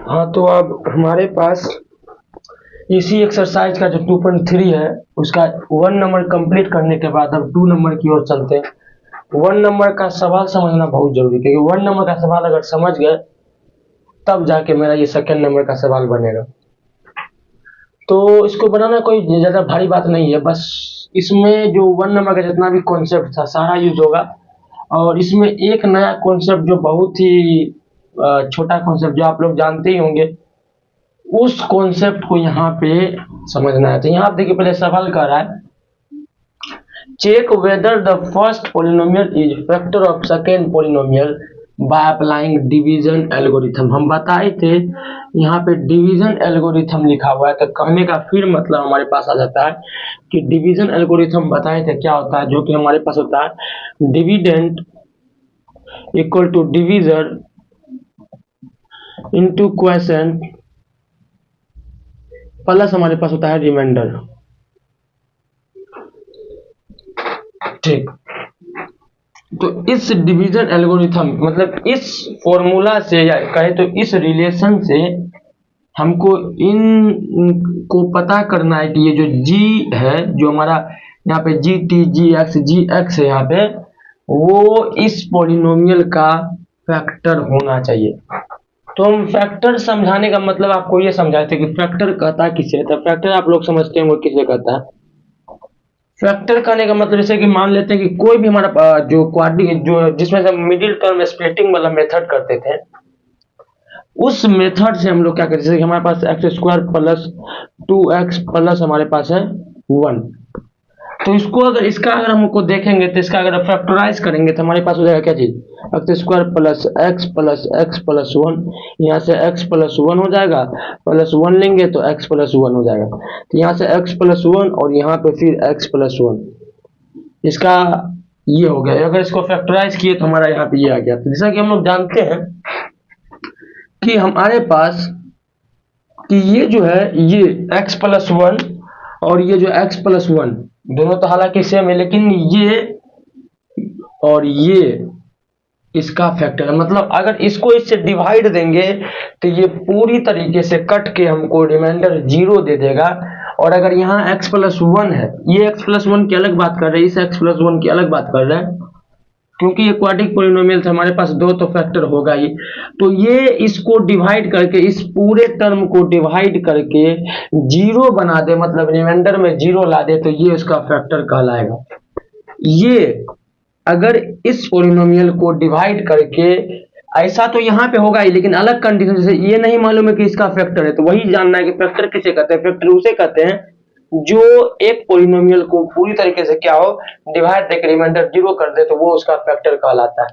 हाँ, तो अब हमारे पास इसी एक्सरसाइज का जो 2.3 है उसका 1 नंबर कंप्लीट करने के बाद अब 2 नंबर की ओर चलते हैं। 1 नंबर का सवाल समझना बहुत जरूरी है, क्योंकि 1 नंबर का सवाल अगर समझ गए तब जाके मेरा ये सेकंड नंबर का सवाल बनेगा। तो इसको बनाना कोई ज़्यादा भारी बात नहीं है, बस इसमें जो 1 नंबर का जितना भी कॉन्सेप्ट था सारा यूज होगा। और इसमें एक नया कॉन्सेप्ट जो बहुत ही छोटा कॉन्सेप्ट जो आप लोग जानते ही होंगे, उस कॉन्सेप्ट को यहाँ पे समझना है। तो यहाँ देखिए पहले सवाल कर रहा है, check whether the first polynomial is factor of second polynomial by applying division algorithm. हम बताए थे यहाँ पे डिवीजन एल्गोरिथम लिखा हुआ है, तो कहने का फिर मतलब हमारे पास आ जाता है कि डिवीजन एल्गोरिथम बताए थे क्या होता है, जो कि हमारे पास होता है dividend equal to divisor into quotient plus हमारे पास होता है रिमाइंडर। ठीक, तो इस डिवीजन एल्गोरिथम मतलब इस फॉर्मूला से या कहे तो इस रिलेशन से हमको इन को पता करना है कि ये जो g है, जो हमारा यहाँ पे gt gx है यहाँ पे, वो इस पॉलिनोमियल का फैक्टर होना चाहिए। तो हम फैक्टर समझाने का मतलब आपको ये समझाए थे कि फैक्टर कहता किसे, तो फैक्टर आप लोग समझते हैं वो किसे कहता है। फैक्टर कहने का मतलब जैसे कि मान लेते हैं कि कोई भी हमारा जो क्वाड्रेटिक जो जिसमें से मिडिल टर्म स्प्लिटिंग वाला मेथड करते थे, उस मेथड से हम लोग क्या करते, जैसे कि हमारे पास x² प्लस 2x प्लस हमारे पास है 1, तो इसको अगर हमको देखेंगे तो इसका अगर फैक्टराइज करेंगे तो हमारे पास हो जाएगा क्या चीज, x² प्लस x प्लस 1, यहाँ से x प्लस 1 हो जाएगा, प्लस 1 लेंगे तो x प्लस 1 हो जाएगा, तो यहाँ से x प्लस 1 और यहाँ पे फिर x प्लस 1, इसका ये हो गया। अगर इसको फैक्टराइज किए तो हमारा यहाँ पे ये आ गया। तो जैसा कि हम लोग जानते हैं कि हमारे पास कि ये जो है ये x प्लस 1 और ये जो x प्लस 1 दोनों तो हालांकि सेम है, लेकिन ये और ये इसका फैक्टर है। मतलब अगर इसको इससे डिवाइड देंगे तो ये पूरी तरीके से कट के हमको रिमाइंडर 0 दे देगा। और अगर यहाँ x प्लस 1 है, ये x प्लस 1 की अलग बात कर रहे हैं, इस x प्लस 1 की अलग बात कर रहे हैं, क्योंकि ये क्वाड्रेटिक पॉलिनोमियल से हमारे पास 2 तो फैक्टर होगा ही। तो ये इसको डिवाइड करके इस पूरे टर्म को डिवाइड करके 0 बना दे, मतलब रिमाइंडर में 0 ला दे, तो ये उसका फैक्टर कहलाएगा। ये अगर इस पॉलिनोमियल को डिवाइड करके, ऐसा तो यहाँ पे होगा ही, लेकिन अलग कंडीशन, जैसे ये नहीं मालूम है कि इसका फैक्टर है, तो वही जानना है कि फैक्टर किसे कहते हैं। फैक्टर उसे कहते हैं जो एक पॉलिनोमियल को पूरी तरीके से क्या हो, डिवाइड देकर रिमाइंडर 0 कर दे, तो वो उसका फैक्टर कहलाता है।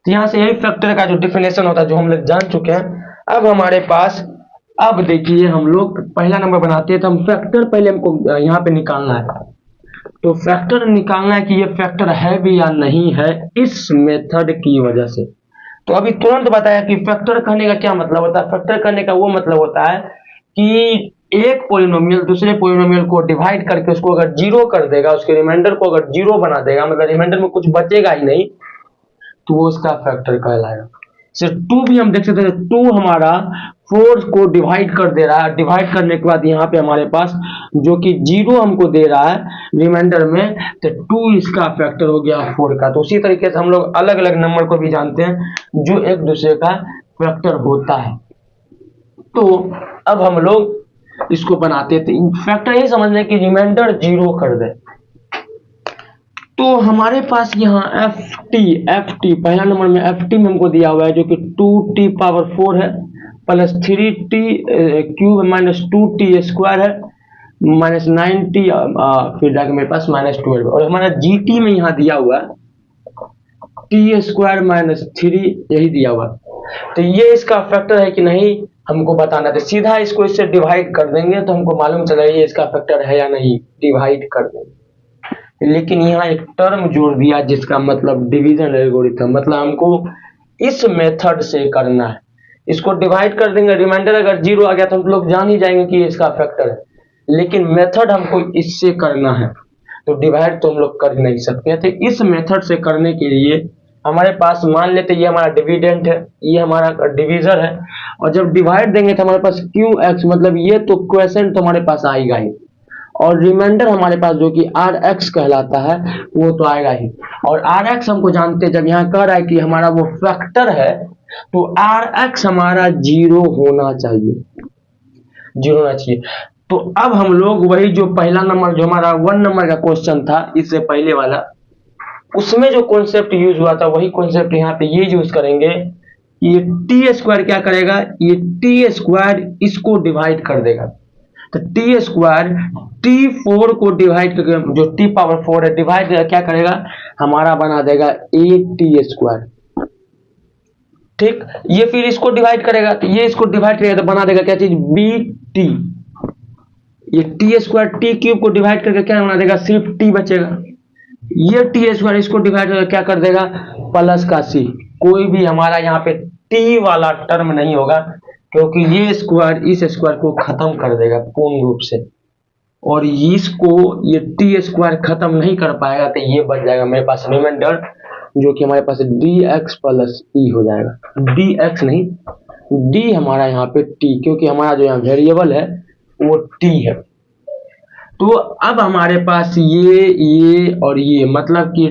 तो यहाँ से यही फैक्टर का जो डिफिनेशन होता है जो हम लोग जान चुके हैं। अब हमारे पास, अब देखिए हम लोग पहला नंबर बनाते हैं, तो हम फैक्टर पहले हमको यहाँ पे निकालना है। तो फैक्टर निकालना है कि ये फैक्टर है भी या नहीं है, इस मेथड की वजह से। तो अभी तुरंत बताया कि फैक्टर कहने का क्या मतलब होता है। फैक्टर कहने का वो मतलब होता है कि एक पॉलिनोमियल दूसरे पॉलिनोमियल को डिवाइड करके उसको अगर 0 कर देगा, उसके रिमाइंडर को अगर 0 बना देगा, मतलब रिमाइंडर में कुछ बचेगा ही नहीं, तो वो उसका फैक्टर कहलाएगा। सिर्फ 2 भी हम देख सकते हैं, 2 हमारा 4 को डिवाइड कर दे रहा है। डिवाइड करने के बाद यहाँ पे हमारे पास जो कि 0 हमको दे रहा है रिमाइंडर में, तो 2 इसका फैक्टर हो गया 4 का। तो उसी तरीके से हम लोग अलग अलग नंबर को भी जानते हैं जो एक दूसरे का फैक्टर होता है। तो अब हम लोग इसको बनाते थे, फैक्टर यही समझने की रिमाइंडर 0 कर दे। तो हमारे पास यहाँ ft पहला नंबर में ft में हमको दिया हुआ है, जो कि 2t पावर 4 है plus 3t cube minus 2t square है माइनस 9t, फिर जाके मेरे पास माइनस 12। और हमारा gt में यहाँ दिया हुआ है t स्क्वायर माइनस 3, यही दिया हुआ। तो ये इसका फैक्टर है कि नहीं हमको बताना है। तो सीधा इसको इससे डिवाइड कर देंगे तो हमको मालूम चला ये इसका फैक्टर है या नहीं, डिवाइड कर देंगे। लेकिन यहाँ एक टर्म जोड़ दिया जिसका मतलब डिवीजन एल्गोरिथम, मतलब हमको इस मेथड से करना है। इसको डिवाइड कर देंगे, रिमाइंडर अगर 0 आ गया तो हम लोग जान ही जाएंगे कि इसका फैक्टर है, लेकिन मेथड हमको इससे करना है, तो डिवाइड तो हम लोग कर नहीं सकते। तो इस मेथड से करने के लिए हमारे पास मान लेते ये हमारा डिविडेंट है, ये हमारा डिवीजर है, और जब डिवाइड देंगे तो हमारे पास क्यू एक्स, मतलब ये तो क्वेश्चन तो हमारे पास आएगा ही, और रिमाइंडर हमारे पास जो कि आर एक्स कहलाता है वो तो आएगा ही। और आर एक्स हमको जानते हैं, जब यहाँ कह रहा है कि हमारा वो फैक्टर है तो आर एक्स हमारा जीरो होना चाहिए, जीरो होना चाहिए। तो अब हम लोग वही जो पहला नंबर जो हमारा 1 नंबर का क्वेश्चन था इससे पहले वाला, उसमें जो कॉन्सेप्ट यूज हुआ था वही कॉन्सेप्ट यहाँ पे ये यूज करेंगे। ये टी स्क्वायर क्या करेगा, ये टी स्क्वायर इसको डिवाइड कर देगा, तो टी स्क्वायर टी 4 को डिवाइड करके, जो टी पावर 4 है डिवाइड क्या करेगा, हमारा बना देगा ए टी स्क्वायर। ठीक, ये फिर इसको डिवाइड करेगा, तो ये इसको डिवाइड करेगा तो बना देगा क्या चीज, बी टी। ये टी स्क्वायर टी क्यूब को डिवाइड करके क्या बना देगा, सिर्फ टी बचेगा। ये टी स्क्वायर इसको डिवाइड करके क्या कर देगा, प्लस का सी। कोई भी हमारा यहाँ पे टी वाला टर्म नहीं होगा, क्योंकि ये स्क्वायर इस स्क्वायर को खत्म कर देगा पूर्ण रूप से, और इसको ये टी स्क्वायर खत्म नहीं कर पाएगा, तो ये बच जाएगा मेरे पास रिमाइंडर, जो कि हमारे पास डी एक्स प्लस ई हो जाएगा। डी एक्स नहीं, डी हमारा यहाँ पे टी, क्योंकि हमारा जो यहाँ वेरिएबल है वो टी है। तो अब हमारे पास ये और ये, मतलब कि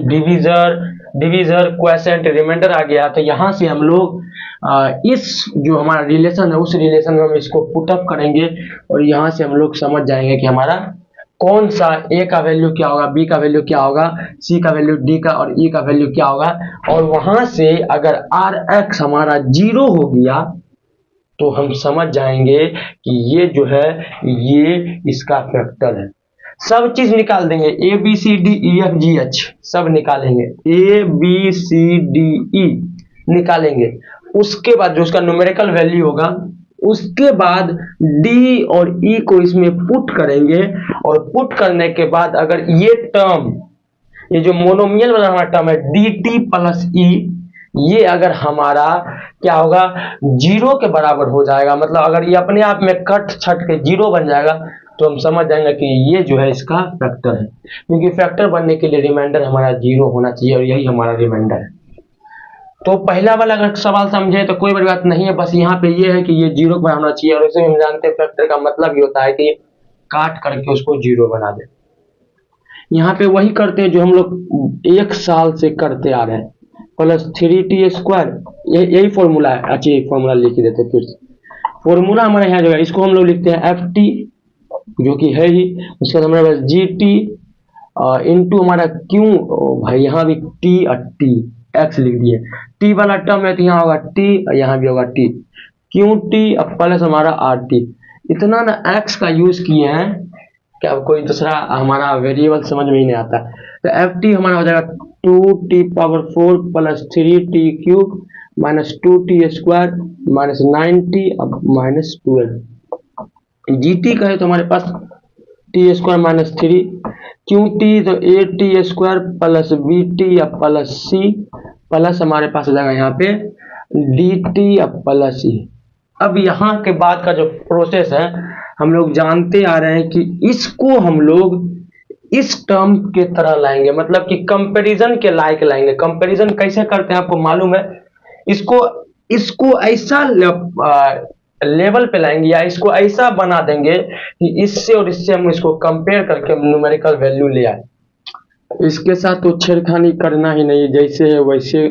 डिविजर क्वोशिएंट रिमाइंडर आ गया। तो यहाँ से हम लोग इस जो हमारा रिलेशन है उस रिलेशन में हम इसको पुटअप करेंगे, और यहाँ से हम लोग समझ जाएंगे कि हमारा कौन सा ए का वैल्यू क्या होगा, बी का वैल्यू क्या होगा, सी का वैल्यू, डी का और ई का वैल्यू क्या होगा। और वहां से अगर आर एक्स हमारा जीरो हो गया तो हम समझ जाएंगे कि ये जो है ये इसका फैक्टर है। सब चीज निकाल देंगे, A B C D E F G H सब निकालेंगे, ए बी सी डी ई निकालेंगे। उसके बाद जो उसका न्यूमेरिकल वैल्यू होगा, उसके बाद डी और ई को इसमें पुट करेंगे, और पुट करने के बाद अगर ये टर्म, ये जो मोनोमियल वाला हमारा टर्म है डी टी प्लस ई, ये अगर हमारा क्या होगा, जीरो के बराबर हो जाएगा, मतलब अगर ये अपने आप में कट छट के जीरो बन जाएगा, तो हम समझ जाएंगे कि ये जो है इसका फैक्टर है, क्योंकि फैक्टर बनने के लिए रिमाइंडर हमारा जीरो होना चाहिए, और यही हमारा रिमाइंडर है। तो पहला वाला अगर सवाल समझे तो कोई बड़ी बात नहीं है, बस यहाँ पे ये है कि ये जीरो पर होना चाहिए, और उसे हम जानते हैं फैक्टर का मतलब ये होता है कि काट करके उसको जीरो बना दे। यहाँ पे वही करते हैं जो हम लोग 1 साल से करते आ रहे हैं, प्लस 3t स्क्वायर, यही फॉर्मूला है। अच्छा, यही फॉर्मूला लिख देते फिर से, फॉर्मूला हमारे यहाँ जो है इसको हम लोग लिखते हैं एफ टी, जो कि है ही, उसके बाद हमारे पास जी टी इंटू हमारा क्यू, भाई यहाँ भी टी और टी एक्स लिख दिए, टी वाला टर्म है तो यहाँ होगा टी और यहाँ भी होगा टी, क्यू टी और प्लस हमारा आर टी। इतना ना एक्स का यूज किए हैं क्या कोई दूसरा हमारा वेरिएबल समझ में ही नहीं आता। तो एफ टी हमारा हो जाएगा 2t power 4 plus 3t cube minus 2t square minus 9t अब माइनस 12। जी टी कहे तो हमारे पास T square minus 3, Q T तो A T square plus B T या प्लस सी, प्लस हमारे पास हो जाएगा यहाँ पे डी टी या प्लस ई। अब यहाँ के बाद का जो प्रोसेस है हम लोग जानते आ रहे हैं कि इसको हम लोग इस टर्म के तरह लाएंगे, मतलब कि कंपैरिजन के लायक लाएंगे। कंपैरिजन कैसे करते हैं आपको मालूम है, इसको ऐसा लेवल पे लाएंगे या इसको ऐसा बना देंगे कि इससे और इससे हम इसको कंपेयर करके न्यूमेरिकल वैल्यू ले आए। इसके साथ तो छेड़खानी करना ही नहीं, जैसे है वैसे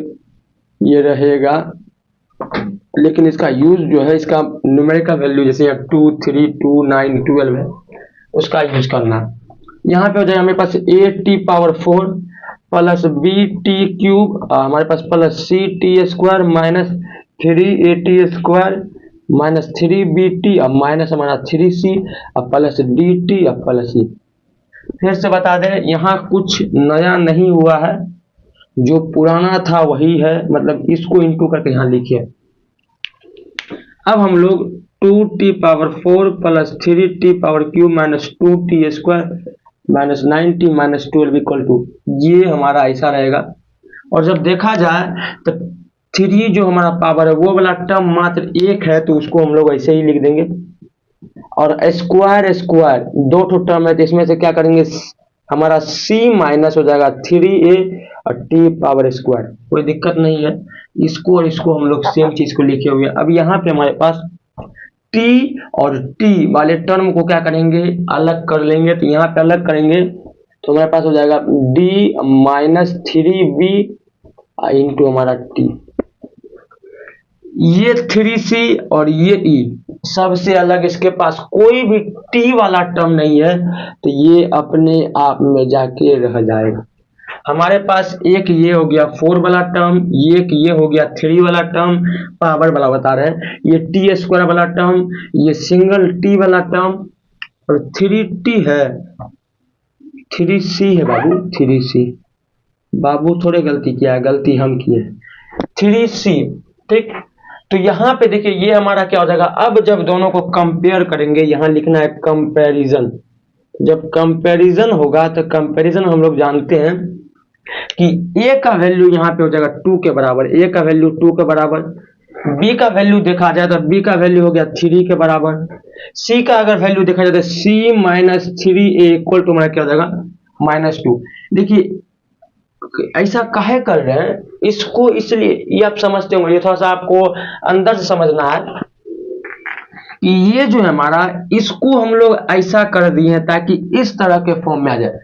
ये रहेगा, लेकिन इसका यूज जो है इसका न्यूमेरिकल वैल्यू जैसे 2 3 2 9 12 है उसका यूज करना। यहाँ पे हो जाएगा हमारे पास A T power 4 plus B T cube, हमारे पास plus C T square minus 3 A T square minus 3 B T अब माइनस हमारा 3 सी अब प्लस डी टी अब प्लस सी। फिर से बता दें, यहाँ कुछ नया नहीं हुआ है, जो पुराना था वही है, मतलब इसको इंटू करके यहाँ लिखिए। अब हम लोग 2t power 4 plus 3t power cube minus 2t square minus 9t minus 12 equal to, ये हमारा ऐसा रहेगा। और जब देखा जाए तो 3 जो हमारा पावर है वो वाला टर्म मात्र एक है, तो उसको हम लोग ऐसे ही लिख देंगे। और स्क्वायर स्क्वायर 2 टर्म है, तो इसमें से क्या करेंगे हमारा c माइनस हो जाएगा 3a और t पावर स्क्वायर, कोई दिक्कत नहीं है। इसको और इसको हम लोग सेम चीज को लिखे हुए हैं। अब यहाँ पे हमारे पास t और t वाले टर्म को क्या करेंगे, अलग कर लेंगे। तो यहाँ पे अलग करेंगे तो हमारे पास हो जाएगा d माइनस 3b इंटू हमारा t। ये 3c और ये e सबसे अलग, इसके पास कोई भी t वाला टर्म नहीं है, तो ये अपने आप में जाके रह जाएगा। हमारे पास एक ये हो गया 4 वाला टर्म, एक ये हो गया 3 वाला टर्म, पावर वाला बता रहे हैं, ये टी स्क्वायर वाला टर्म, ये सिंगल t वाला टर्म, और 3t है, 3c है बाबू, 3c। बाबू थोड़े गलती किया है, गलती हम किए, 3c, ठीक। तो यहाँ पे देखिए ये हमारा क्या हो जाएगा, अब जब दोनों को कंपेयर करेंगे, यहाँ लिखना है कंपैरिजन। जब कंपैरिजन होगा तो कंपैरिजन हम लोग जानते हैं कि a का वैल्यू यहाँ पे हो जाएगा 2 के बराबर, a का वैल्यू 2 के बराबर, b का वैल्यू देखा जाए तो b का वैल्यू हो गया 3 के बराबर, c का अगर वैल्यू देखा जाए तो c minus 3a equal to हमारा क्या हो जाएगा -2। देखिए ऐसा काहे कर रहे हैं इसको, इसलिए ये आप समझते होंगे, ये थोड़ा सा आपको अंदर से समझना है कि ये जो है हमारा, इसको हम लोग ऐसा कर दिए हैं ताकि इस तरह के फॉर्म में आ जाए।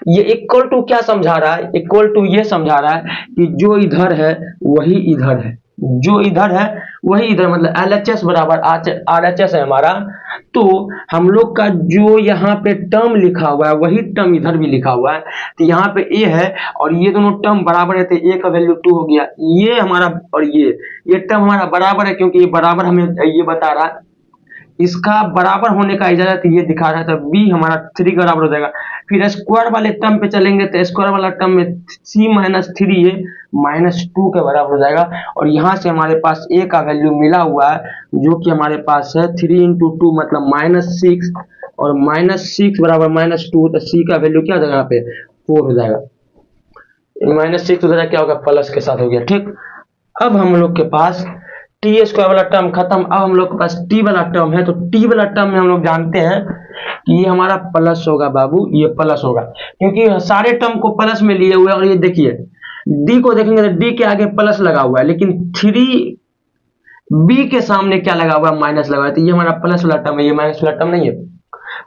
ये इक्वल टू क्या समझा रहा है, इक्वल टू ये समझा रहा है कि जो इधर है वही इधर है, जो इधर है वही इधर, मतलब LHS बराबर RHS है हमारा। तो हम लोग का जो यहाँ पे टर्म लिखा हुआ है वही टर्म इधर भी लिखा हुआ है। तो यहाँ पे a है और ये दोनों टर्म बराबर है, तो a का वैल्यू 2 हो गया, ये हमारा और ये टर्म हमारा बराबर है, क्योंकि ये बराबर हमें ये बता रहा है, इसका बराबर होने का इजाजत ये दिखा रहा है। तो b हमारा 3 के बराबर हो जाएगा। फिर स्क्वायर वाले टर्म पे चलेंगे तो स्क्वायर वाला टर्म में c माइनस 3a -2 के बराबर हो जाएगा। और यहाँ से हमारे पास a का वैल्यू मिला हुआ है जो कि हमारे पास है 3 इंटू 2 मतलब -6, और -6 बराबर -2, तो c का वैल्यू क्या हो जाएगा यहाँ पे 4 हो जाएगा। -6 हो जाएगा, क्या होगा प्लस के साथ हो गया, ठीक। अब हम लोग के पास टी स्क्वायर वाला टर्म खत्म, अब हम लोग के पास टी वाला टर्म है। तो टी वाला टर्म में हम लोग जानते हैं कि ये हमारा प्लस होगा बाबू, ये प्लस होगा क्योंकि सारे टर्म को प्लस में लिए हुए हैं। और ये देखिए डी को देखेंगे तो डी के आगे प्लस लगा हुआ है, लेकिन 3b के सामने क्या लगा हुआ है, माइनस लगा हुआ है। तो ये हमारा प्लस वाला टर्म है, ये माइनस वाला टर्म नहीं है।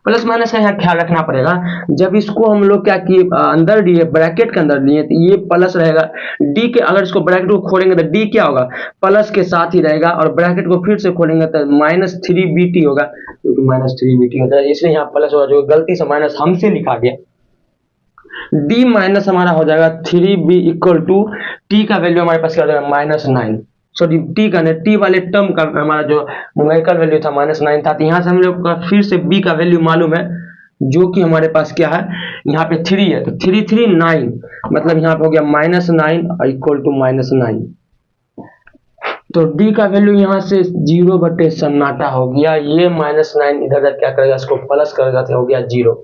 प्लस माइनस का यहाँ ख्याल रखना पड़ेगा, जब इसको हम लोग क्या किए अंदर लिए, ब्रैकेट के अंदर लिए, तो ये प्लस रहेगा। डी के अगर इसको ब्रैकेट को खोलेंगे तो डी क्या होगा, प्लस के साथ ही रहेगा, और ब्रैकेट को फिर से खोलेंगे तो -3bt होगा, क्योंकि -3bt होता है, इसलिए यहाँ प्लस होगा, जो गलती से माइनस हमसे लिखा गया। डी माइनस हमारा हो जाएगा 3b इक्वल टू टी का वैल्यू हमारे पास क्या हो जाएगा -9, सॉरी टी का नहीं, टी वाले टर्म का हमारा जो न्यूमेरिकल वैल्यू था -9 था। तो यहाँ से हम लोग का फिर से b का वैल्यू मालूम है जो कि हमारे पास क्या है, यहाँ पे 3 है, तो 3 3 9, मतलब यहाँ पे हो गया -9 इक्वल टू -9। तो d का वैल्यू यहाँ से 0 बटे सन्नाटा हो गया, ये -9 इधर क्या करेगा, इसको प्लस करेगा तो हो गया 0।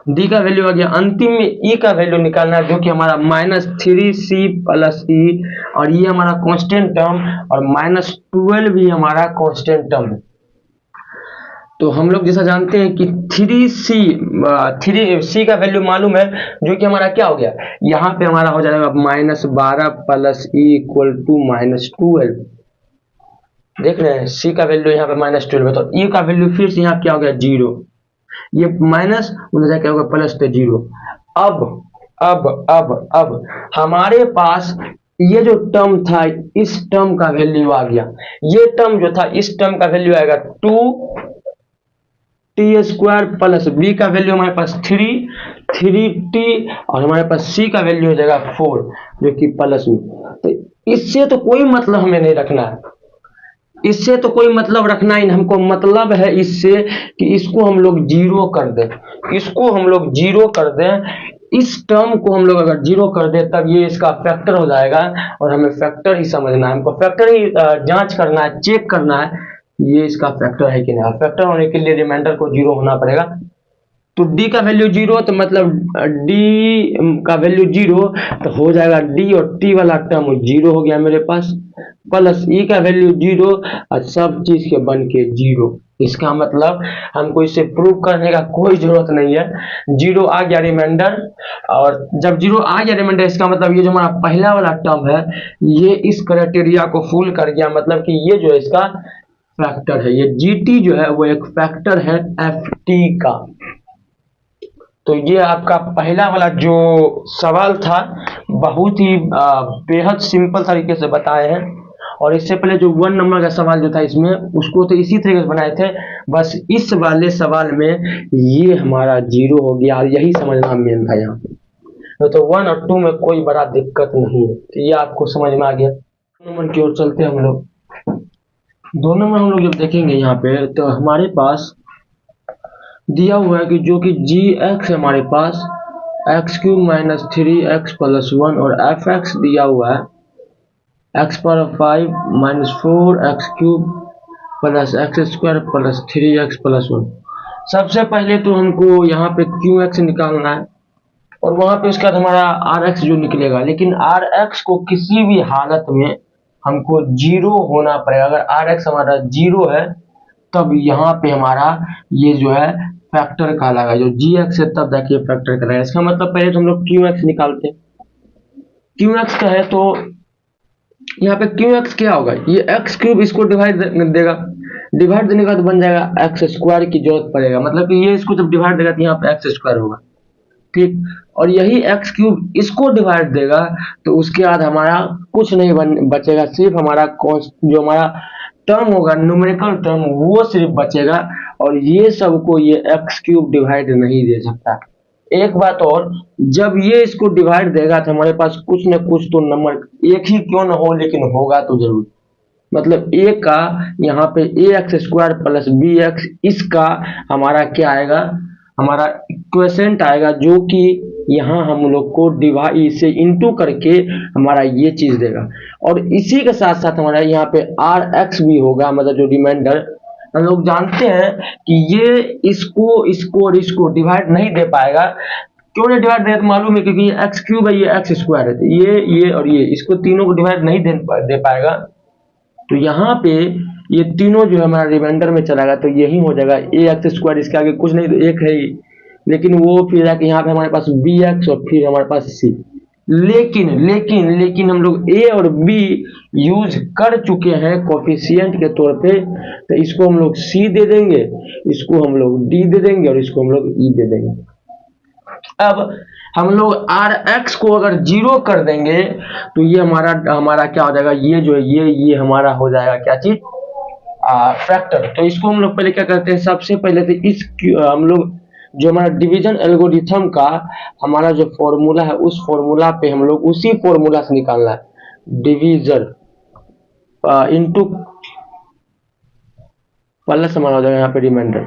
डी का वैल्यू आ गया। अंतिम में ई का वैल्यू निकालना है जो कि हमारा -3c प्लस ई, और ये हमारा कांस्टेंट टर्म, और -12 भी हमारा कांस्टेंट टर्म है। तो हम लोग जैसा जानते हैं कि 3c का वैल्यू मालूम है जो कि हमारा क्या हो गया, यहाँ पे हमारा हो जाएगा -12 प्लस ई इक्वल टू -12। देख रहे हैं c का वैल्यू यहाँ पे -12 है, तो e का वैल्यू फिर से यहाँ क्या हो गया 0, ये माइनस उधर क्या होगा प्लस, तो 0। अब हमारे पास ये जो टर्म था इस टर्म का वैल्यू आ गया, ये टर्म जो था इस टर्म का वैल्यू आएगा 2t² प्लस b का वैल्यू हमारे पास 3t, और हमारे पास c का वैल्यू हो जाएगा 4 जो कि प्लस में। तो इससे तो कोई मतलब हमें नहीं रखना है, इससे तो कोई मतलब रखना ही नहीं, हमको मतलब है इससे कि इसको हम लोग 0 कर दें, इसको हम लोग 0 कर दें, इस टर्म को हम लोग अगर 0 कर दें तब ये इसका फैक्टर हो जाएगा। और हमें फैक्टर ही समझना है, हमको फैक्टर ही जांच करना है, चेक करना है ये इसका फैक्टर है कि नहीं। फैक्टर होने के लिए रिमाइंडर को 0 होना पड़ेगा। तो d का वैल्यू 0, तो मतलब d का वैल्यू 0, तो हो जाएगा d और t वाला टर्म 0 हो गया मेरे पास, प्लस e का वैल्यू 0 और सब चीज के बन के 0। इसका मतलब हमको इसे प्रूव करने का कोई जरूरत नहीं है, जीरो आ गया रिमाइंडर। और जब जीरो आ गया रिमाइंडर, इसका मतलब ये जो हमारा पहला वाला टर्म है ये इस क्राइटेरिया को फुल कर गया, मतलब कि ये जो है इसका फैक्टर है, ये जीटी जो है वो एक फैक्टर है एफ टी का। तो ये आपका पहला वाला जो सवाल था बहुत ही बेहद सिंपल तरीके से बताए हैं। और इससे पहले जो 1 नंबर का सवाल जो था इसमें उसको तो इसी तरीके से बनाए थे, बस इस वाले सवाल में ये हमारा जीरो हो गया और यही समझना मेन था यहाँ पे। तो 1 और 2 में कोई बड़ा दिक्कत नहीं है, तो ये आपको समझ में आ गया। 2 नंबर की ओर चलते हैं हम लोग। 2 नंबर हम लोग जब देखेंगे यहाँ पे तो हमारे पास दिया हुआ है कि जो कि जी एक्स है हमारे पास X cube minus 3x plus 1 और एफ एक्स दिया हुआ है X power 5 minus 4x cube plus x square plus 3x plus 1। सबसे पहले तो हमको यहाँ पे क्यू एक्स निकालना है और वहां पे उसके बाद हमारा आर एक्स जो निकलेगा, लेकिन आर एक्स को किसी भी हालत में हमको जीरो होना पड़ेगा। अगर आर एक्स हमारा जीरो है तब यहाँ पे हमारा ये जो है फैक्टर कहलाएगा, जो जी एक्स है तब देखिए फैक्टर कहलाएगा। इसका मतलब पहले तो हम लोग क्यू एक्स निकालते हैं। क्यू एक्स का है तो यहाँ पे क्यू एक्स क्या होगा, ये एक्स क्यूब इसको डिवाइड देगा, डिवाइड देने का तो बन जाएगा एक्स स्क्वायर की जरूरत पड़ेगा, मतलब कि ये इसको जब डिवाइड देगा तो यहाँ पे एक्स स्क्वायर होगा, ठीक। और यही एक्स क्यूब इसको डिवाइड देगा तो उसके बाद हमारा कुछ नहीं बचेगा, सिर्फ हमारा जो हमारा टर्म होगा न्यूमेरिकल टर्म वो सिर्फ बचेगा। और ये सबको ये एक्स क्यूब डिवाइड नहीं दे सकता। एक बात और, जब ये इसको डिवाइड देगा तो हमारे पास कुछ न कुछ तो नंबर एक ही क्यों ना हो लेकिन होगा तो जरूर, मतलब ए का यहाँ पे A X square plus B X, इसका हमारा क्या आएगा, हमारा इक्वेशेंट आएगा जो कि यहाँ हम लोग को डिवाइड से इंटू करके हमारा ये चीज देगा। और इसी के साथ साथ हमारा यहाँ पे आर एक्स भी होगा, मतलब जो रिमाइंडर हम लोग जानते हैं कि ये इसको और इसको डिवाइड नहीं दे पाएगा। क्यों नहीं डिवाइड दे मालूम है, क्योंकि ये एक्स क्यूब है, ये एक्स स्क्वायर है, ये और ये इसको तीनों को डिवाइड नहीं दे पाएगा। तो यहाँ पे ये तीनों जो है हमारा रिमाइंडर में चलाएगा तो यही हो जाएगा ए एक्स स्क्वायर, इसके आगे कुछ नहीं तो एक है ही, लेकिन वो फिर जाके यहाँ पे हमारे पास बी एक्स और फिर हमारे पास सी। लेकिन हम लोग ए और बी यूज कर चुके हैं कोफिशिएंट के तौर पे, तो इसको हम लोग सी दे देंगे, इसको हम लोग डी दे देंगे और इसको हम लोग ई दे देंगे। अब हम लोग आर एक्स को अगर जीरो कर देंगे तो ये हमारा क्या हो जाएगा, ये जो है ये हमारा हो जाएगा क्या चीज, फैक्टर। तो इसको हम लोग पहले क्या करते हैं, सबसे पहले तो हम लोग जो हमारा डिवीजन एल्गोरिथम का हमारा जो फॉर्मूला है उस फॉर्मूला पे हम लोग उसी फॉर्मूला से निकालना है, डिवीजन इनटू प्लस हमारा हो जाएगा यहाँ पे रिमाइंडर।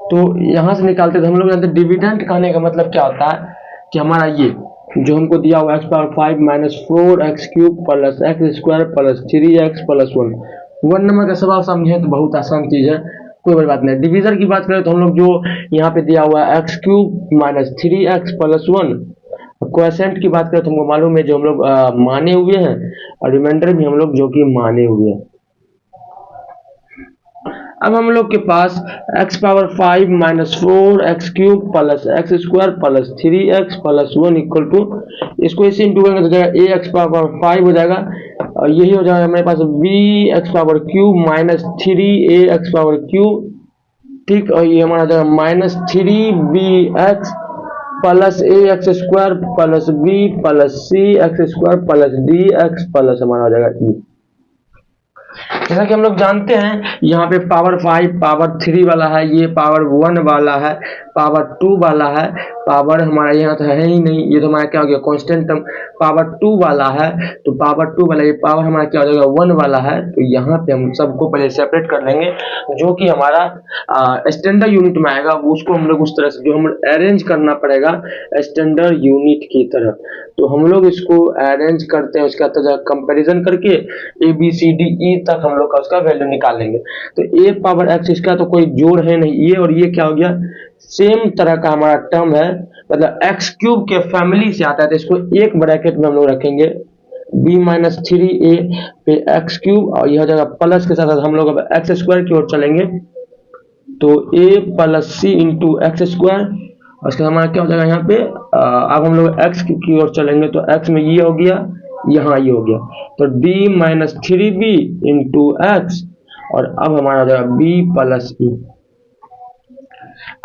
तो यहां से निकालते थे हम लोग जानते डिविडेंड कहने का मतलब क्या होता है कि हमारा ये जो हमको दिया हुआ x power 5 minus 4x cube plus x square plus 3x plus 1 number का सवाल समझे तो बहुत आसान चीज है, कोई बड़ी बात नहीं। डिवीजन की बात करें तो हम लोग जो यहाँ पे दिया हुआ है x cube minus 3x plus 1, quotient की बात करें तो हमको मालूम है जो हम लोग माने हुए हैं और रिमाइंडर भी हम लोग जो कि माने हुए हैं। अब हम लोग के पास x power 5 minus 4x cube plus x square plus 3x plus 1 equal to, इसको इसे इंटू करेंगे तो जाएगा a x पावर 5 हो जाएगा और यही हो जाएगा हमारे पास b x power cube minus 3a x power cube, ठीक। और ये हमारा जाएगा minus 3b x plus a x square plus b plus c x square plus d x plus हमारा हो जाएगा e। जैसा कि हम लोग जानते हैं यहाँ पे पावर 5 पावर 3 वाला है, ये पावर 1 वाला है, पावर 2 वाला है, पावर हमारा यहाँ तो है ही नहीं, ये तो हमारा क्या हो गया कांस्टेंट टर्म, पावर 2 वाला है तो पावर 2 वाला, ये पावर हमारा क्या हो जाएगा 1 वाला है। तो यहाँ पे हम सबको पहले सेपरेट कर लेंगे, जो कि हमारा स्टैंडर्ड यूनिट में आएगा उसको हम लोग उस तरह से जो हम अरेंज करना पड़ेगा स्टैंडर्ड यूनिट की तरह। तो हम लोग इसको अरेंज करते हैं, उसका कंपैरिजन करके ए बी सी डी ई तक हम लोग का उसका वैल्यू निकालेंगे। तो ए पावर एक्स इसका तो कोई जोड़ है नहीं, ये और ये क्या हो गया सेम तरह का हमारा टर्म है, मतलब एक्स क्यूब के फैमिली से आता है, तो इसको एक ब्रैकेट में हम लोग रखेंगे, b माइनस थ्री ए पे एक्स क्यूब, और यह हो जाएगा प्लस के साथ साथ हम लोग अब एक्स स्क्वायर की ओर चलेंगे, तो a plus C into x square, उसके हमारा क्या हो जाएगा यहाँ पे, अब हम लोग x की ओर चलेंगे, तो x में ये हो गया, यहाँ ये हो गया, तो d minus three B into x, और अब हमारा हो जाएगा b प्लस ई।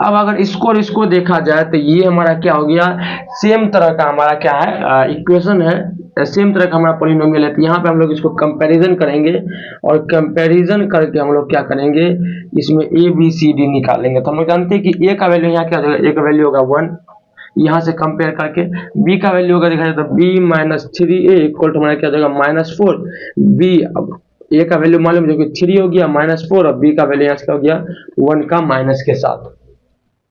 अब अगर इसको और इसको देखा जाए तो ये हमारा क्या हो गया, सेम तरह का हमारा क्या है, इक्वेशन है, सेम तरह का हमारा पॉलिनोमियल है। तो यहाँ पे हम लोग इसको कंपैरिजन करेंगे, और कंपैरिजन करके हम लोग क्या करेंगे, इसमें ए बी सी डी निकालेंगे। तो हम लोग जानते हैं कि ए का वैल्यू यहाँ क्या हो जाएगा, ए का वैल्यू होगा 1, यहाँ से कंपेयर करके बी का वैल्यू होगा देखा जाए तो B minus three A equal to हमारा क्या हो जाएगा -4, बी अब ए का वैल्यू मालूम जो कि 3 हो गया -4, और बी का वैल्यू यहाँ से क्या हो गया 1 का माइनस के साथ,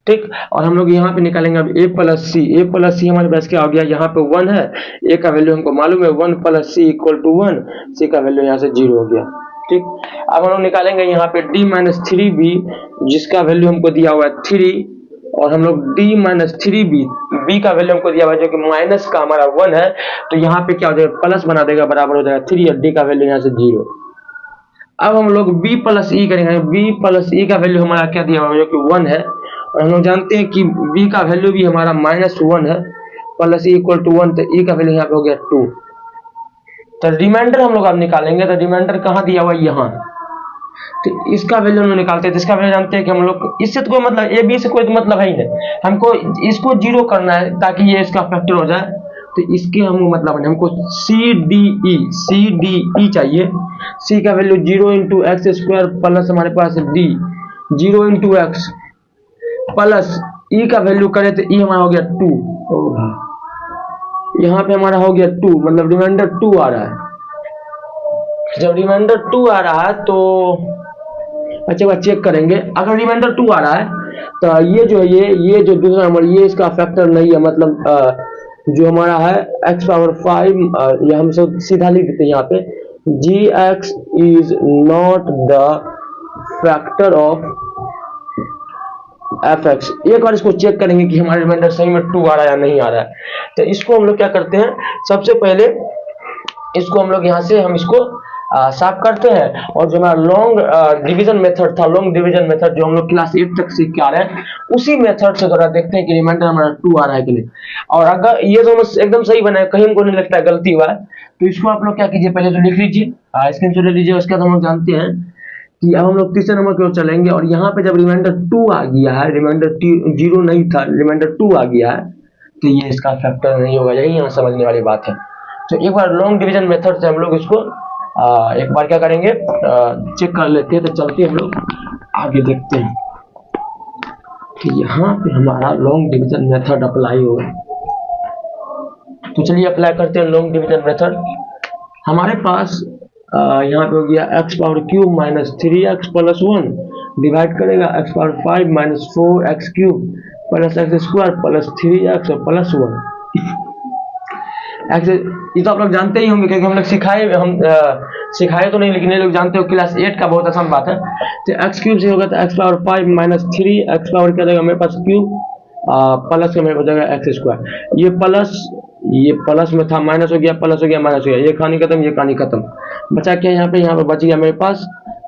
ठीक। और हम लोग यहाँ पे निकालेंगे अब a प्लस सी हमारे पास क्या हो गया, यहाँ पे 1 है, a का वैल्यू हमको मालूम है 1 plus C equal to 1, c का वैल्यू यहाँ से 0 हो गया, ठीक। अब हम लोग निकालेंगे यहाँ पे d माइनस थ्री बी, जिसका वैल्यू हमको दिया हुआ है 3, और हम लोग d माइनस थ्री बी का वैल्यू हमको दिया हुआ है जो कि माइनस का हमारा 1 है, तो यहाँ पे क्या हो जाएगा, प्लस बना देगा, बराबर हो जाएगा 3, और d का वैल्यू यहाँ से 0। अब हम लोग b प्लस ई करेंगे, b प्लस ई का वैल्यू हमारा क्या दिया हुआ है जो कि 1 है, और हम लोग जानते हैं कि b का वैल्यू भी हमारा -1 है, प्लस ई इक्वल टू 1, तो e का वैल्यू यहाँ पे हो गया 2। तो रिमाइंडर हम लोग अब निकालेंगे, तो रिमाइंडर कहाँ दिया हुआ है, यहाँ, तो इसका वैल्यू हम लोग निकालते हैं। तो इसका वैल्यू जानते हैं कि हम लोग इससे तो कोई मतलब ए बी से कोई मतलब है ही नहीं, हमको इसको 0 करना है ताकि ये इसका फैक्टर हो जाए, तो इसके हमको मतलब नहीं, हमको सी डी ई चाहिए। c का value 0 into x square plus हमारे पास d 0 into x plus e का वैल्यू करें तो e हमारा हो गया 2, यहाँ पे हमारा हो गया 2, मतलब रिमाइंडर 2 आ रहा है। जब रिमाइंडर 2 आ रहा है तो अच्छा बात चेक करेंगे, अगर रिमाइंडर 2 आ रहा है तो ये जो है ये जो दूसरा नंबर ये इसका फैक्टर नहीं है, मतलब जो हमारा है x पावर 5, ये हम सब सीधा लिख देते हैं यहाँ पे, gx is not the factor of fx। एक बार इसको चेक करेंगे कि हमारा रिमाइंडर सही में 2 आ रहा है या नहीं आ रहा है। तो इसको हम लोग क्या करते हैं, सबसे पहले इसको हम लोग यहाँ से हम इसको साफ करते हैं, और जो हमारा लॉन्ग डिवीजन मेथड था, लॉन्ग डिवीजन मेथड जो हम लोग क्लास 8 तक सीख के आ रहे हैं, उसी मेथड से जरा देखते हैं कि रिमाइंडर हमारा 2 आ रहा है कि नहीं। और अगर ये दोनों एकदम सही बना है, कहीं हमको नहीं लगता है गलती हुआ है, तो इसको आप लोग क्या कीजिए, पहले तो लिख लीजिए, स्क्रीनशॉट ले लीजिए। उसके बाद हम लोग जानते हैं कि अब हम लोग तीसरे नंबर की ओर चलेंगे, और यहाँ पे जब रिमाइंडर 2 आ गया है, रिमाइंडर 0 नहीं था, रिमाइंडर 2 आ गया है, तो ये इसका फैक्टर नहीं होगा, यही यहाँ समझने वाली बात है। तो एक बार लॉन्ग डिवीजन मेथड से हम लोग इसको एक बार क्या करेंगे, चेक कर लेते हैं। तो चलते हम लोग आगे देखते हैं कि यहाँ पे हमारा लॉन्ग डिवीजन मेथड अप्लाई होगा। तो चलिए अप्लाई करते हैं लॉन्ग डिवीजन मेथड। हमारे पास यहाँ पे हो गया x power cube minus 3x plus 1 divide करेगा x power 5 minus 4x cube plus x square plus 3x और प्लस 1। ये तो आप लोग जानते ही होंगे क्योंकि हम लोग सिखाए तो नहीं, लेकिन ये लोग जानते हो, क्लास 8 का बहुत आसान बात है। तो x क्यूब से होगा तो x power 5 minus 3 x power क्या जाएगा मेरे पास क्यूब प्लस का मेरे पास जाएगा x स्क्वायर। ये प्लस में था, माइनस हो गया, प्लस हो गया, माइनस हो गया, ये कहानी खत्म, ये कहानी खत्म, बचा क्या यहाँ पे बच गया मेरे पास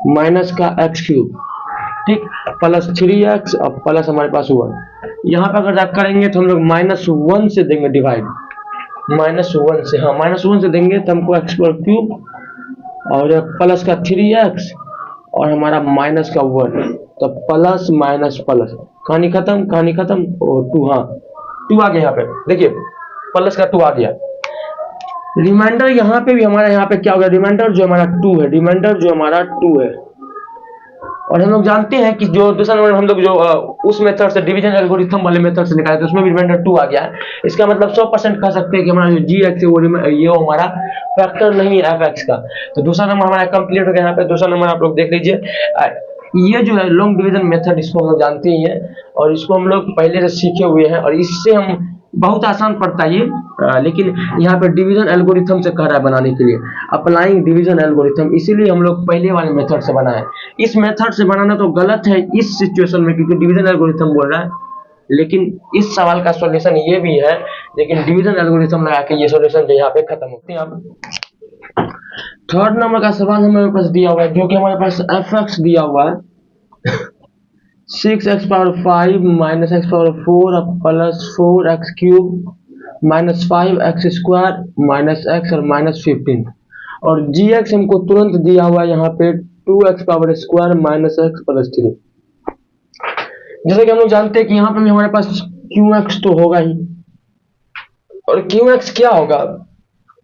माइनस का x क्यूब, ठीक, प्लस 3x और प्लस हमारे पास 1। यहाँ पे अगर आप करेंगे तो हम लोग -1 से देंगे डिवाइड, -1 से, हाँ -1 से देंगे तो हमको x पर क्यूब और प्लस का 3x और हमारा माइनस का 1, तो प्लस माइनस प्लस, कहानी खत्म, और 2, हाँ 2 आ गया यहाँ पे, देखिए प्लस का 2 आ गया। रिमाइंडर यहाँ पे भी हमारा यहाँ पे क्या हो गया, रिमाइंडर जो हमारा 2 है, और हम लोग जानते हैं कि जो दूसरा नंबर हम लोग जो उस मेथड से डिवीजन एल्गोरिथम वाले मेथड से निकाले थे उसमें भी रिमाइंडर 2 आ गया है। इसका मतलब 100% कह सकते हैं कि हमारा जो gx है ये हमारा फैक्टर नहीं है fx का। तो दूसरा नंबर हमारा कंप्लीट हो गया। यहाँ पे दूसरा नंबर आप लोग देख लीजिए, ये जो है लॉन्ग डिवीजन मेथड, इसको हम लोग जानते ही हैं और इसको हम लोग पहले से सीखे हुए हैं, और इससे हम बहुत आसान पड़ता है ये, लेकिन यहाँ पे डिवीजन एल्गोरिथम से कह रहा है बनाने के लिए, अप्लाइंग डिवीजन एल्गोरिथम, इसीलिए हम लोग पहले वाले मेथड से बनाए। इस मेथड से बनाना तो गलत है इस सिचुएशन में, क्योंकि डिवीजन एल्गोरिथम बोल रहा है, लेकिन इस सवाल का सॉल्यूशन ये भी है, लेकिन डिवीजन एल्गोरिथम लगा के ये सॉल्यूशन जो यहाँ पे खत्म होते हैं। अब थर्ड नंबर का सवाल हमारे पास दिया हुआ है, जो कि हमारे पास fx दिया हुआ है 6x power 5 minus x power 4 plus 4x cube minus 5x square minus x और माइनस 15, और gx हमको तुरंत दिया हुआ है यहाँ पे 2x power square minus x plus 3। जैसे कि हम लोग जानते हैं कि यहाँ पे भी हमारे पास qx तो होगा ही, और qx क्या होगा,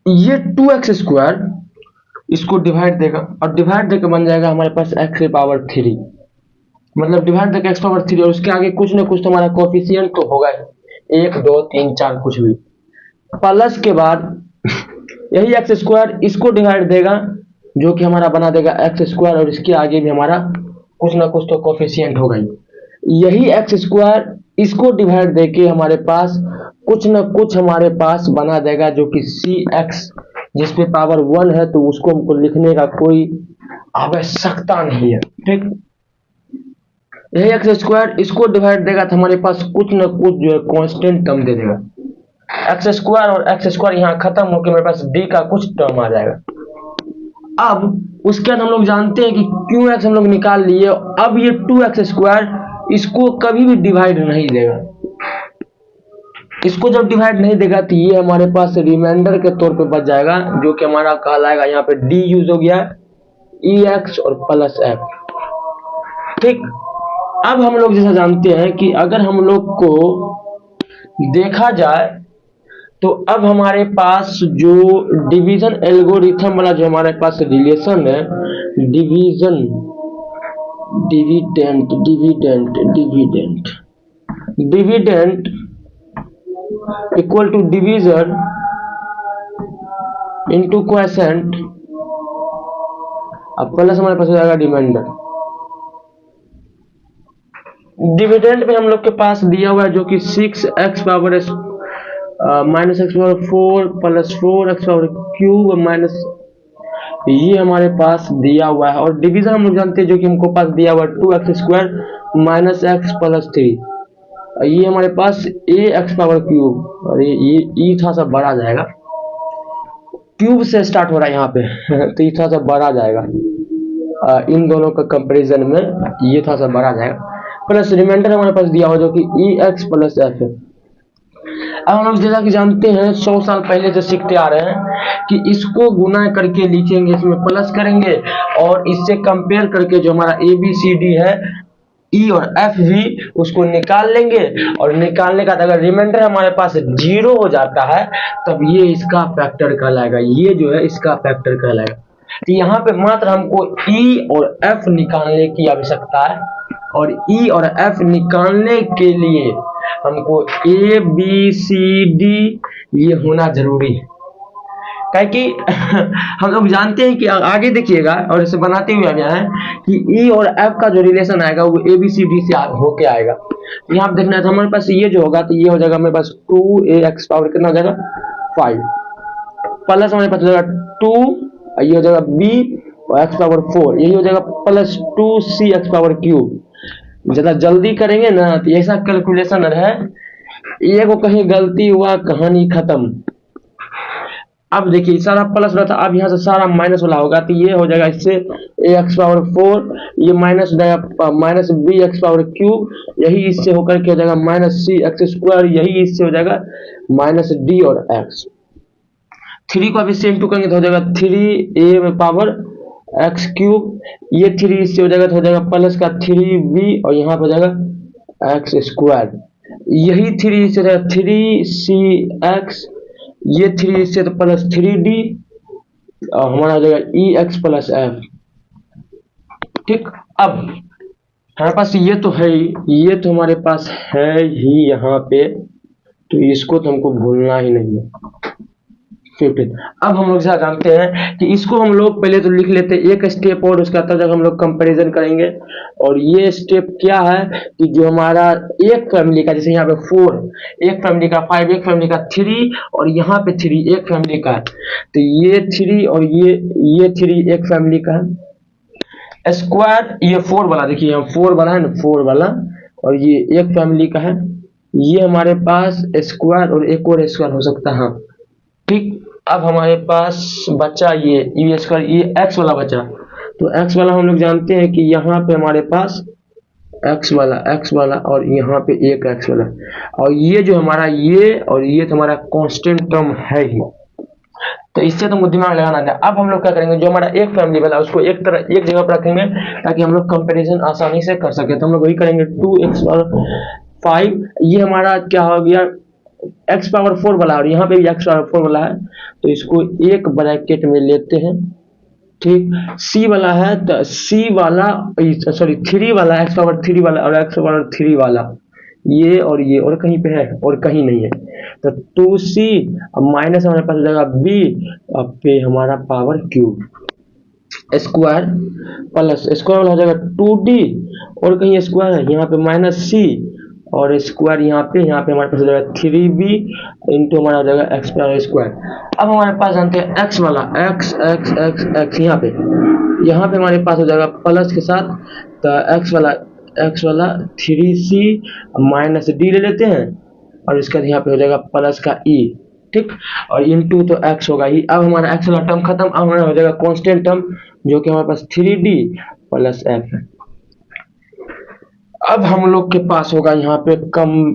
ये 2x स्क्वायर इसको डिवाइड देगा और डिवाइड देकर बन जाएगा हमारे पास x की पावर 3, मतलब डिवाइड देकर x पावर 3 और उसके आगे कुछ ना कुछ तो हमारा कोफिशिएंट तो होगा ही, 1 2 3 4 कुछ भी, प्लस के बाद यही एक्स स्क्वायर इसको डिवाइड देगा जो कि हमारा बना देगा एक्स स्क्वायर, और इसके आगे भी हमारा कुछ ना कुछ तो कोफिशिएंट होगा ही, यही एक्स स्क्वायर इसको डिवाइड देके हमारे पास कुछ ना कुछ हमारे पास बना देगा जो कि सी एक्स, जिसपे पावर 1 है तो उसको हमको लिखने का कोई आवश्यकता नहीं है। ठीक, यही एक्स स्क्वायर इसको डिवाइड देगा तो हमारे पास कुछ ना कुछ जो है कांस्टेंट टर्म दे देगा, एक्स स्क्वायर और एक्स स्क्वायर यहाँ खत्म होकर मेरे पास डी का कुछ टर्म आ जाएगा। अब उसके बाद हम लोग जानते हैं कि क्यू एक्स हम लोग निकाल लिए, अब ये 2x स्क्वायर इसको कभी भी डिवाइड नहीं देगा, इसको जब डिवाइड नहीं देगा तो ये हमारे पास रिमाइंडर के तौर पे बच जाएगा, जो कि हमारा कहलाएगा यहाँ पे डी यूज हो गया ई एक्स और प्लस एफ। ठीक, अब हम लोग जैसा जानते हैं कि अगर हम लोग को देखा जाए तो अब हमारे पास जो डिवीजन एल्गोरिथम वाला जो हमारे पास रिलेशन है, division dividend dividend dividend dividend equal to division into quotient, अब प्लस हमारे पास हो जाएगा रिमाइंडर। डिविडेंट में हम लोग के पास दिया हुआ है जो कि 6x power minus x power 4 plus 4x power cube minus, ये हमारे पास दिया हुआ है, और डिवीजन हम लोग जानते हैं जो कि हमको पास दिया हुआ है 2x square minus x plus 3, ये हमारे पास ax पावर क्यूब, और ये ई थोड़ा सा बड़ा जाएगा, क्यूब से स्टार्ट हो रहा है यहाँ पे तो ये थोड़ा सा बड़ा जाएगा, इन दोनों का कंपैरिजन में ये थोड़ा सा बड़ा जाएगा, प्लस रिमाइंडर हमारे पास दिया हुआ जो कि ई एक्स प्लस एफ है। अब हम लोग जैसा कि जानते हैं 100 साल पहले से सीखते आ रहे हैं कि इसको गुना करके लिखेंगे, इसमें प्लस करेंगे और इससे कंपेयर करके जो हमारा ए बी सी डी है ई और एफ भी उसको निकाल लेंगे, और निकालने का अगर रिमाइंडर हमारे पास 0 हो जाता है तब ये इसका फैक्टर कहलाएगा, ये जो है इसका फैक्टर कहलाएगा। तो यहाँ पे मात्र हमको ई और एफ निकालने की आवश्यकता है, और ई और एफ निकालने के लिए हमको ए बी सी डी ये होना जरूरी है, काहे कि हम लोग जानते हैं कि आगे देखिएगा और इसे बनाते हुए आ गया है कि ई और एफ का जो रिलेशन आएगा वो ए बी सी डी से होके आएगा। यहाँ पे देखना है तो हमारे पास ये जो होगा तो ये हो जाएगा हमारे पास 2ax पावर कितना हो जाएगा 5, प्लस हमारे पास हो जाएगा 2, ये हो जाएगा b और x पावर 4, यही हो जाएगा plus 2c x power cube. ज्यादा जल्दी करेंगे ना तो ऐसा कैलकुलेशन है, ये को कहीं गलती हुआ कहानी खत्म। अब देखिए सारा प्लस रहा था, अब यहाँ से सारा माइनस वाला होगा तो ये हो जाएगा इससे ax पावर 4, ये माइनस हो जाएगा minus B x power cube, यही इससे होकर के हो जाएगा माइनस सी एक्स स्क्वायर, यही इससे हो जाएगा माइनस डी और एक्स। 3 को अभी सेम टू करेंगे तो हो जाएगा 3a पावर एक्स क्यूब, ये 3 इससे हो जाएगा तो हो जाएगा प्लस का 3b और यहाँ पर हो जाएगा एक्स स्क्वायर, यही 3 इससे हो जाएगा 3cx, ये 3 इससे तो प्लस 3d और हमारा हो जाएगा ई एक्स प्लस एफ। ठीक, अब हमारे पास ये तो है ही, ये तो हमारे पास है ही यहाँ पे, तो इसको तो हमको भूलना ही नहीं है। 15 अब हम लोग जैसा जानते हैं कि इसको हम लोग पहले तो लिख लेते हैं एक स्टेप और उसका तब जब हम लोग कंपैरिजन करेंगे, और ये स्टेप क्या है कि जो हमारा एक फैमिली का, जैसे यहाँ पे 4 एक फैमिली का, 5 एक फैमिली का, 3 और यहाँ पे 3 एक फैमिली का है, तो ये 3 और ये 3 एक फैमिली का है, स्क्वायर ये 4 वाला, देखिए यहाँ 4 वाला है ना 4 वाला, और ये एक फैमिली का है, ये हमारे पास स्क्वायर और एक और स्क्वायर हो सकता है। ठीक, अब हमारे पास बचा ये स्क्वायर, ये एक्स वाला बचा। तो एक्स वाला हम लोग जानते हैं कि यहाँ पे हमारे पास एक्स वाला और यहाँ पे एक एक्स वाला, और ये जो हमारा ये और ये तो हमारा कांस्टेंट टर्म है ही, तो इससे तो दिमाग लगाना है। अब हम लोग क्या करेंगे, जो हमारा एक फैमिली वाला उसको एक जगह पर रखेंगे ताकि हम लोग कंपैरिजन आसानी से कर सके। तो हम लोग वही करेंगे 2x और 5, ये हमारा क्या हो गया x पावर 4 वाला, और यहाँ पे भी x पावर 4 वाला है, तो इसको एक ब्रैकेट में लेते हैं। ठीक, c वाला है तो c वाला सॉरी 3 वाला, x पावर 3 वाला और x पावर 3 वाला, ये और कहीं पे है और कहीं नहीं है, तो 2c माइनस हमारे पास हो जाएगा b, अब पे हमारा power cube square plus square वाला हो जाएगा 2d, और कहीं स्क्वायर है यहाँ पे माइनस c, और स्क्वायर यहाँ पे हमारे पास हो जाएगा 3b इंटू हमारा हो जाएगा एक्स पावर स्क्वायर। अब हमारे पास जानते हैं एक्स वाला x यहाँ पे हमारे पास हो जाएगा प्लस के साथ, तो एक्स वाला 3c माइनस d ले लेते हैं, और इसका यहाँ पे हो जाएगा प्लस का e। ठीक, और इनटू तो x होगा ही। अब हमारा x वाला टर्म खत्म, अब हमारा हो जाएगा कांस्टेंट टर्म जो कि हमारे पास 3d प्लस f है। अब हम लोग के पास होगा यहाँ पे कंपैरिजन,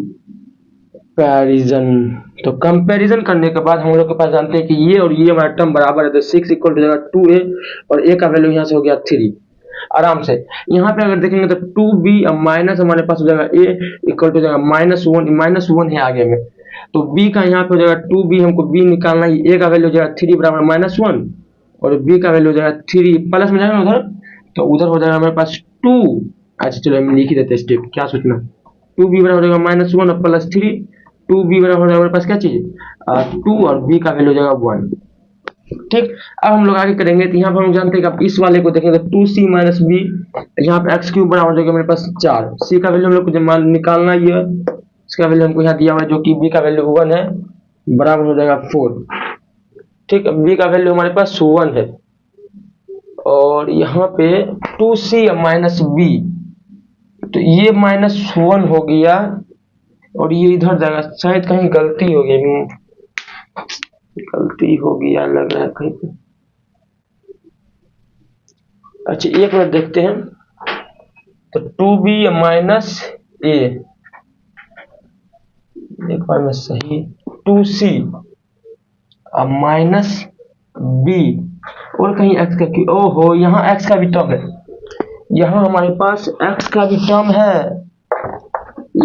तो कंपैरिजन करने के बाद हम लोग के पास जानते हैं कि ये और ये हमारा टर्म बराबर है, तो 6 इक्वल टू जाएगा 2a, और a का वैल्यू यहाँ से हो गया 3 आराम से। यहाँ पे अगर देखेंगे तो 2b माइनस हमारे पास हो जाएगा a इक्वल टू जाएगा -1 है आगे में, तो b का यहाँ पे हो जाएगा 2b, हमको b निकालना है, a का वैल्यू हो जाएगा 3 बराबर -1 और b का वैल्यू हो जाएगा 3 प्लस में जाएगा उधर, तो उधर हो जाएगा हमारे पास 2। अच्छा चलो हम लिख ही देते हैं स्टेप, क्या सोचना, 2b बराबर हो जाएगा -1 और प्लस 3, 2b बराबर हो जाएगा हमारे पास क्या चीज 2 और b का वैल्यू हो जाएगा 1। ठीक, अब हम लोग आगे करेंगे, तो यहाँ पर हम जानते हैं कि आप इस वाले को देखेंगे 2c माइनस b, यहाँ पे x क्यूब बराबर हो जाएगा मेरे पास 4, c का वैल्यू हम लोग को निकालना ही है, इसका वैल्यू हमको यहाँ दिया हुआ है जो कि b का वैल्यू 1 है, बराबर हो जाएगा 4। ठीक, b का वैल्यू हमारे पास 1 है, और यहाँ पे 2c माइनस b, तो ये -1 हो गया, और ये इधर जाएगा, शायद कहीं गलती हो गया लग रहा है कहीं पे। अच्छा एक मिनट देखते हैं, तो 2b माइनस a, एक बार में सही, 2c माइनस b, और कहीं x का क्यों, ओहो यहाँ x का भी टर्म है, यहाँ हमारे पास x का भी टर्म है,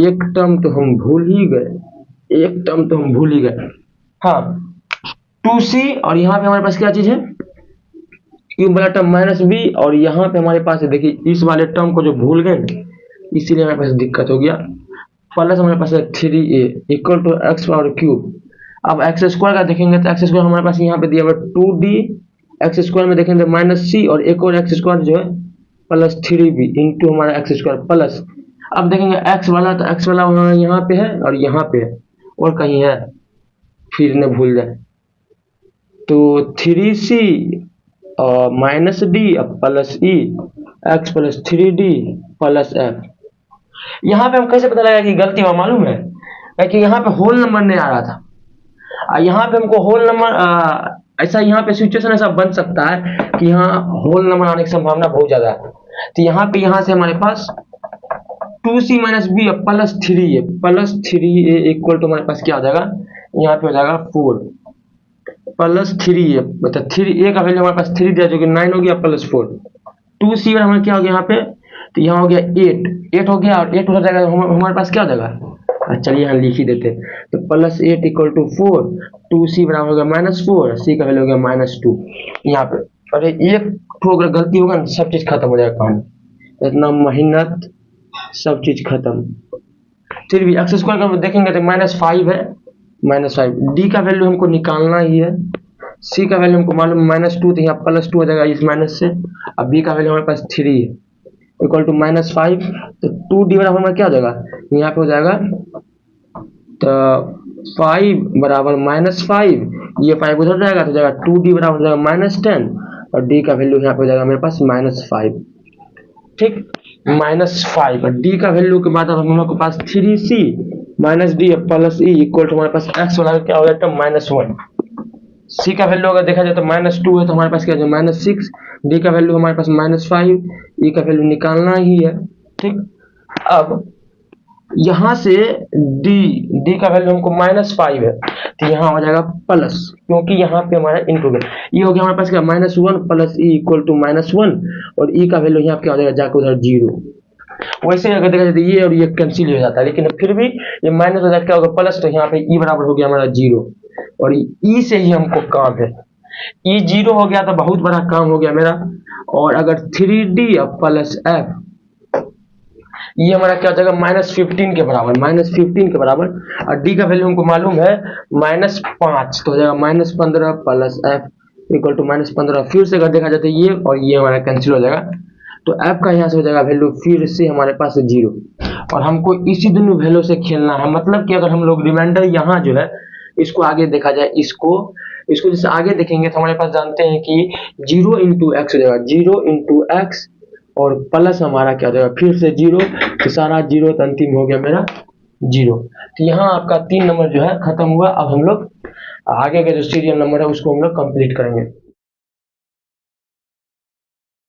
एक टर्म तो हम भूल ही गए, हाँ 2c, और यहाँ पे हमारे पास क्या चीज है क्यूब वाला टर्म -b, और यहाँ पे हमारे पास है, देखिए इस वाले टर्म को जो भूल गए ना, इसीलिए हमारे पास दिक्कत हो गया, प्लस हमारे पास है 3a equal to x power cube. अब एक्स स्क्वायर का देखेंगे तो एक्स स्क्वायर हमारे पास यहाँ पे दिया हुआ 2d, एक्स स्क्वायर में देखेंगे -c, और एक और एक्स स्क्वायर जो है प्लस 3b इंटू हमारा एक्स स्क्वायर प्लस, अब देखेंगे एक्स वाला, तो एक्स वाला यहाँ पे है और यहाँ पे है और कहीं है, फिर न भूल जाए, तो 3c minus d plus e x plus 3d plus f। यहाँ पे हम कैसे पता लगा कि गलती हुआ मालूम है, क्योंकि यहाँ पे होल नंबर नहीं आ रहा था, यहाँ पे हमको होल नंबर ऐसा, यहाँ पे सिचुएशन ऐसा बन सकता है कि यहाँ होल नंबर आने की संभावना बहुत ज्यादा है, तो यहाँ से हमारे पास 2c minus b plus 3a equal to हमारे पास क्या हो जाएगा, यहाँ पे हो जाएगा 4 प्लस 3a, मतलब 3a का वैल्यू हमारे पास 3 दिया जो कि 9 हो गया प्लस 4, 2c और हमारे क्या हो गया यहाँ पे, तो यहाँ हो गया 8 हो गया, और 8 हो जाएगा हमारे पास क्या हो जाएगा, चलिए यहाँ लिख ही देते हैं, तो प्लस 8 इक्वल टू 4, 2c बराबर हो गया -4, c का वैल्यू हो गया -2 यहाँ पे। अरे एक ठो अगर गलती होगा ना सब चीज खत्म हो जाएगा कहानी, इतना मेहनत सब चीज खत्म। फिर भी एक्स स्क्वायर का देखेंगे तो -5 है, -5, डी का वैल्यू हमको निकालना ही है, सी का वैल्यू हमको मालूम -2, तो यहाँ +2 हो जाएगा इस माइनस से, अब बी का वैल्यू हमारे पास 3 है इक्वल टू -5, तो 2d बराबर हमारा क्या हो जाएगा, यहाँ पे हो जाएगा तो 5 बराबर -5, ये 5 उधर जाएगा तो जाएगा 2d बराबर हो जाएगा -10, और d का वैल्यू यहाँ पे हो जाएगा मेरे पास -5। ठीक, -5 और d का वैल्यू के बाद अब हम लोग के पास 3c minus D plus E equal to हमारे पास एक्स वाला क्या हो जाता है -1। सी का वैल्यू अगर देखा जाए तो -2 है तो हमारे पास क्या है -6, डी का वैल्यू हमारे पास -5, ई का वैल्यू निकालना ही है। ठीक, अब यहाँ से डी का वैल्यू हमको -5 है तो यहाँ हो जाएगा प्लस, क्योंकि यहाँ पे हमारा इंटू है, ये हो गया हमारे पास क्या -1 प्लस ई इक्वल टू -1, और ई का वैल्यू यहाँ पे क्या हो जाएगा जाकर उधर 0। वैसे अगर देखा जाए तो ये और ये कैंसिल हो जाता है, लेकिन फिर भी ये माइनस हो जाता है क्या होगा प्लस, तो यहाँ पे ई बराबर हो गया हमारा 0, और ई से ही हमको काम है, ई 0 हो गया तो बहुत बड़ा काम हो गया मेरा। और अगर 3d प्लस एफ, ये हमारा क्या हो जाएगा -15 के बराबर, -15 के बराबर, और डी का वैल्यू हमको मालूम है -5, तो हो जाएगा -15 प्लस एफ इक्वल टू -15। फिर से अगर देखा जाए तो ये और ये हमारा कैंसिल हो जाएगा, तो एफ का यहाँ से हो जाएगा वैल्यू फिर से हमारे पास 0, और हमको इसी दोनों वैल्यू से खेलना है। मतलब कि अगर हम लोग रिमाइंडर यहाँ जो है इसको आगे देखा जाए, इसको जैसे आगे देखेंगे तो हमारे पास जानते हैं कि 0 इंटू एक्स हो जाएगा, 0 इंटू एक्स, और प्लस हमारा क्या हो जाएगा फिर से 0, तो सारा 0 तो अंतिम हो गया मेरा 0। तो यहाँ आपका 3 नंबर जो है खत्म हुआ। अब हम लोग आगे का जो सीरियल नंबर है उसको हम लोग कंप्लीट करेंगे।